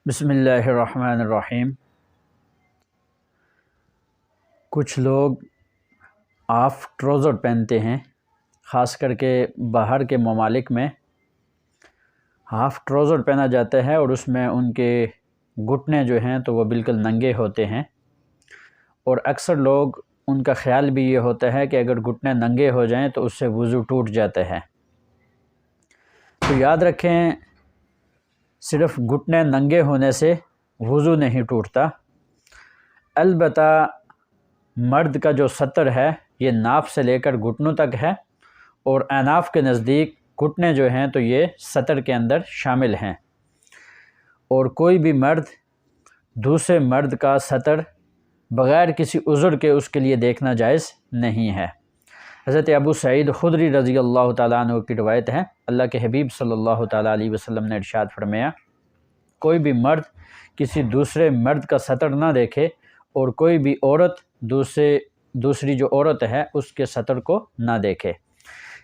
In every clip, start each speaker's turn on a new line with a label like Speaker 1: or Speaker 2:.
Speaker 1: بسم اللہ الرحمن الرحیم۔ کچھ لوگ ہاف ٹروزر پہنتے ہیں، خاص کر کے باہر کے ممالک میں ہاف ٹروزر پہنا جاتا ہے اور اس میں ان کے گھٹنے جو ہیں تو وہ بالکل ننگے ہوتے ہیں، اور اکثر لوگ ان کا خیال بھی یہ ہوتا ہے کہ اگر گھٹنے ننگے ہو جائیں تو اس سے وضو ٹوٹ جاتا ہے۔ تو یاد رکھیں، صرف گھٹنے ننگے ہونے سے وضو نہیں ٹوٹتا، البتہ مرد کا جو سطر ہے یہ ناف سے لے کر گھٹنوں تک ہے، اور اناف کے نزدیک گھٹنے جو ہیں تو یہ سطر کے اندر شامل ہیں، اور کوئی بھی مرد دوسرے مرد کا سطر بغیر کسی عذر کے اس کے لیے دیکھنا جائز نہیں ہے۔ حضرت ابو سعید خدری رضی اللہ تعالیٰ عنہ کی روایت ہے، اللہ کے حبیب صلی اللہ تعالیٰ علیہ وسلم نے ارشاد فرمایا، کوئی بھی مرد کسی دوسرے مرد کا سطر نہ دیکھے، اور کوئی بھی عورت دوسری جو عورت ہے اس کے سطر کو نہ دیکھے۔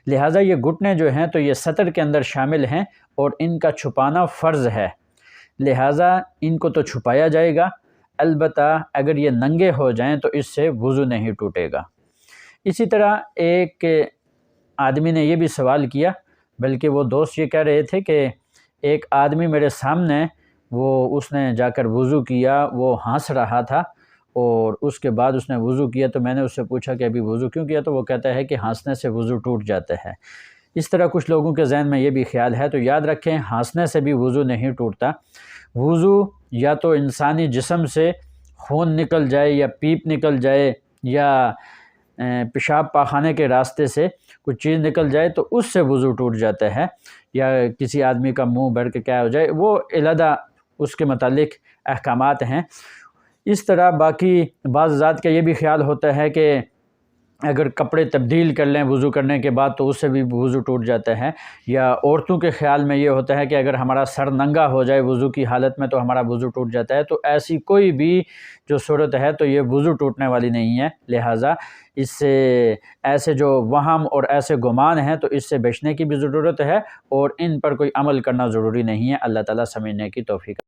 Speaker 1: لہٰذا یہ گھٹنے جو ہیں تو یہ سطر کے اندر شامل ہیں اور ان کا چھپانا فرض ہے، لہٰذا ان کو تو چھپایا جائے گا، البتہ اگر یہ ننگے ہو جائیں تو اس سے وضو نہیں ٹوٹے گا۔ اسی طرح ایک آدمی نے یہ بھی سوال کیا، بلکہ وہ دوست یہ کہہ رہے تھے کہ ایک آدمی میرے سامنے اس نے جا کر وضو کیا، وہ ہنس رہا تھا، اور اس کے بعد اس نے وضو کیا تو میں نے اس سے پوچھا کہ ابھی وضو کیوں کیا، تو وہ کہتا ہے کہ ہنسنے سے وضو ٹوٹ جاتا ہے۔ اس طرح کچھ لوگوں کے ذہن میں یہ بھی خیال ہے، تو یاد رکھیں ہنسنے سے بھی وضو نہیں ٹوٹتا۔ وضو یا تو انسانی جسم سے خون نکل جائے یا پیپ نکل جائے یا پیشاب پاخانے کے راستے سے کچھ چیز نکل جائے تو اس سے وضو ٹوٹ جاتا ہے، یا کسی آدمی کا منہ بھر کے کیا ہو جائے، وہ علیحدہ اس کے متعلق احکامات ہیں۔ اس طرح باقی بعض ذات کا یہ بھی خیال ہوتا ہے کہ اگر کپڑے تبدیل کر لیں وضو کرنے کے بعد تو اس سے بھی وضو ٹوٹ جاتا ہے، یا عورتوں کے خیال میں یہ ہوتا ہے کہ اگر ہمارا سر ننگا ہو جائے وضو کی حالت میں تو ہمارا وضو ٹوٹ جاتا ہے۔ تو ایسی کوئی بھی جو صورت ہے تو یہ وضو ٹوٹنے والی نہیں ہے، لہٰذا اس سے ایسے جو وہم اور ایسے گمان ہیں تو اس سے بچنے کی بھی ضرورت ہے، اور ان پر کوئی عمل کرنا ضروری نہیں ہے۔ اللہ تعالیٰ سمجھنے کی توفیق